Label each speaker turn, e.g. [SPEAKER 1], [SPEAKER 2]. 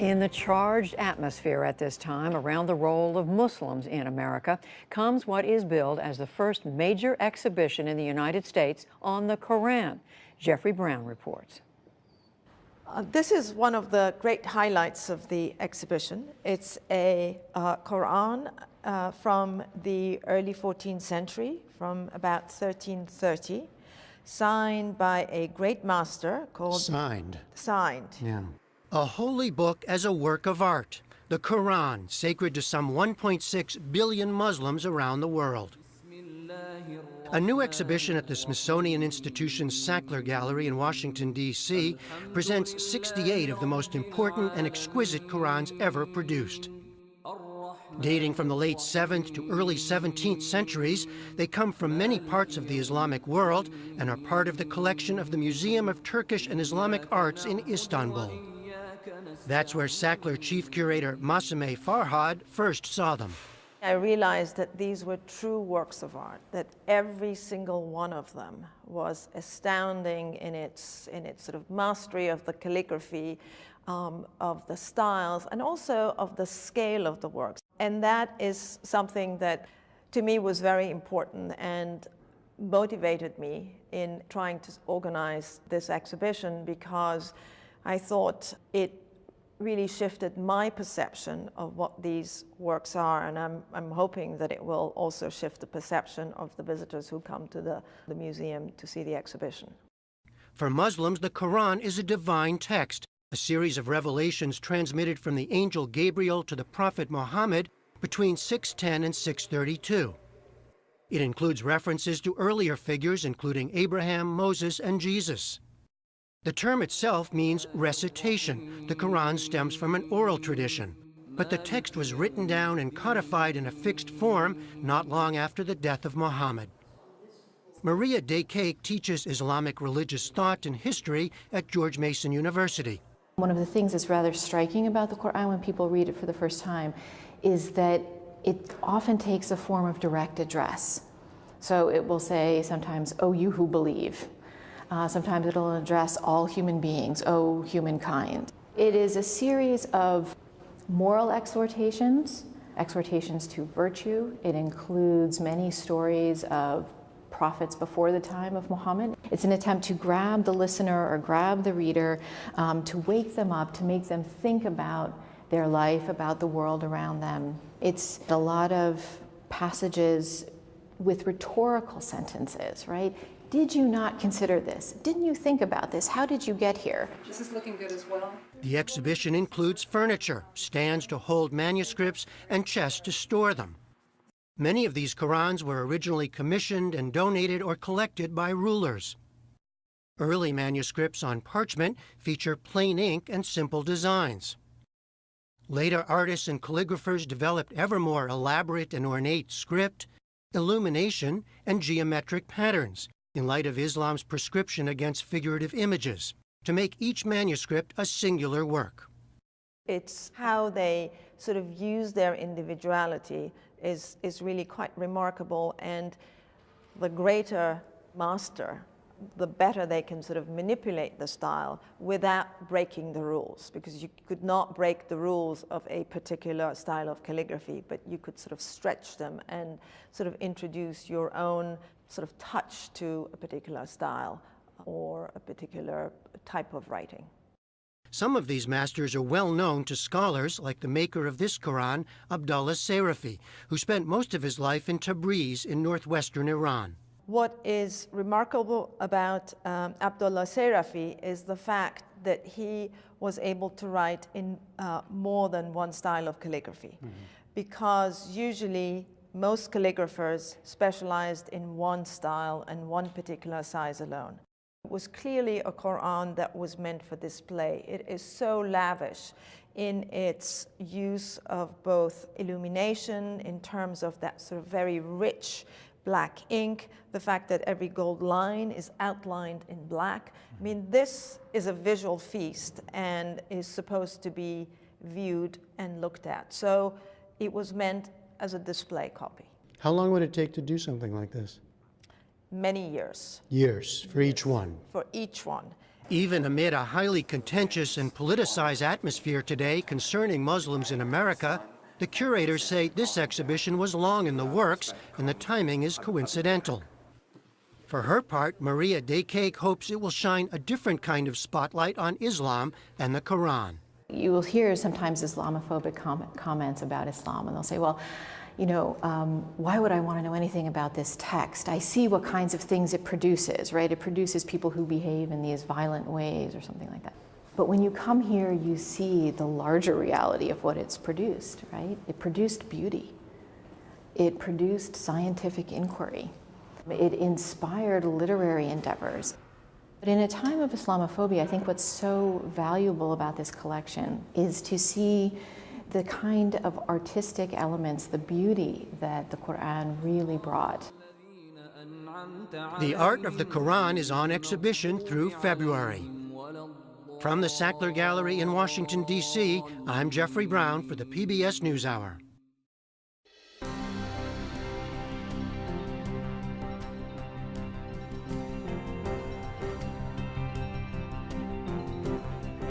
[SPEAKER 1] In the charged atmosphere at this time around the role of Muslims in America comes what is billed as the first major exhibition in the United States on the Quran. Jeffrey Brown reports.
[SPEAKER 2] This is one of the great highlights of the exhibition. It's a Quran from the early 14th century, from about 1330, signed by a great master called...
[SPEAKER 3] Signed.
[SPEAKER 2] Yeah.
[SPEAKER 3] A holy book as a work of art. The Quran, sacred to some 1.6 billion Muslims around the world. A new exhibition at the Smithsonian Institution's Sackler Gallery in Washington, D.C. presents 68 of the most important and exquisite Qurans ever produced. Dating from the late 7th to early 17th centuries, they come from many parts of the Islamic world and are part of the collection of the Museum of Turkish and Islamic Arts in Istanbul. That's where Sackler chief curator Masumeh Farhad first saw them.
[SPEAKER 2] I realized that these were true works of art, that every single one of them was astounding in its sort of mastery of the calligraphy, of the styles, and also of the scale of the works. And that is something that, to me, was very important and motivated me in trying to organize this exhibition, because I thought it really shifted my perception of what these works are, and I'm hoping that it will also shift the perception of the visitors who come to the museum to see the exhibition.
[SPEAKER 3] For Muslims, the Quran is a divine text, a series of revelations transmitted from the angel Gabriel to the prophet Muhammad between 610 and 632. It includes references to earlier figures, including Abraham, Moses, and Jesus. The term itself means recitation. The Quran stems from an oral tradition, but the text was written down and codified in a fixed form not long after the death of Muhammad. Maria Daycake teaches Islamic religious thought and history at George Mason University.
[SPEAKER 4] One of the things that's rather striking about the Quran when people read it for the first time is that it often takes a form of direct address. So it will say sometimes, "O you who believe." Sometimes it'll address all human beings, "O humankind." It is a series of moral exhortations, exhortations to virtue. It includes many stories of prophets before the time of Muhammad. It's an attempt to grab the listener or grab the reader, to wake them up, to make them think about their life, about the world around them. It's a lot of passages with rhetorical sentences, right? Did you not consider this? Didn't you think about this? How did you get here?
[SPEAKER 5] This is looking good as well.
[SPEAKER 3] The exhibition includes furniture, stands to hold manuscripts, and chests to store them. Many of these Qurans were originally commissioned and donated or collected by rulers. Early manuscripts on parchment feature plain ink and simple designs. Later artists and calligraphers developed ever more elaborate and ornate script, illumination, and geometric patterns, in light of Islam's prescription against figurative images, to make each manuscript a singular work.
[SPEAKER 2] It's how they sort of use their individuality is really quite remarkable, and the greater master, the better they can sort of manipulate the style without breaking the rules, because you could not break the rules of a particular style of calligraphy, but you could sort of stretch them and sort of introduce your own sort of touch to a particular style or a particular type of writing.
[SPEAKER 3] Some of these masters are well known to scholars, like the maker of this Quran, Abdullah Sarafi, who spent most of his life in Tabriz in northwestern Iran.
[SPEAKER 2] What is remarkable about Abdullah Sarafi is the fact that he was able to write in more than one style of calligraphy, because usually most calligraphers specialized in one style and one particular size alone. It was clearly a Quran that was meant for display. It is so lavish in its use of both illumination in terms of that sort of very rich black ink, the fact that every gold line is outlined in black. I mean, this is a visual feast and is supposed to be viewed and looked at. So it was meant as a display copy.
[SPEAKER 3] How long would it take to do something like this?
[SPEAKER 2] Many years.
[SPEAKER 3] Years for each one?
[SPEAKER 2] For each one.
[SPEAKER 3] Even amid a highly contentious and politicized atmosphere today concerning Muslims in America, the curators say this exhibition was long in the works and the timing is coincidental. For her part, Maria Daycake hopes it will shine a different kind of spotlight on Islam and the Quran.
[SPEAKER 4] You will hear sometimes Islamophobic comments about Islam, and they'll say, well, you know, why would I want to know anything about this text? I see what kinds of things it produces, right? It produces people who behave in these violent ways or something like that. But when you come here, you see the larger reality of what it's produced, right? It produced beauty. It produced scientific inquiry. It inspired literary endeavors. But in a time of Islamophobia, I think what's so valuable about this collection is to see the kind of artistic elements, the beauty that the Quran really brought.
[SPEAKER 3] The art of the Quran is on exhibition through February. From the Sackler Gallery in Washington, D.C., I'm Jeffrey Brown for the PBS NewsHour.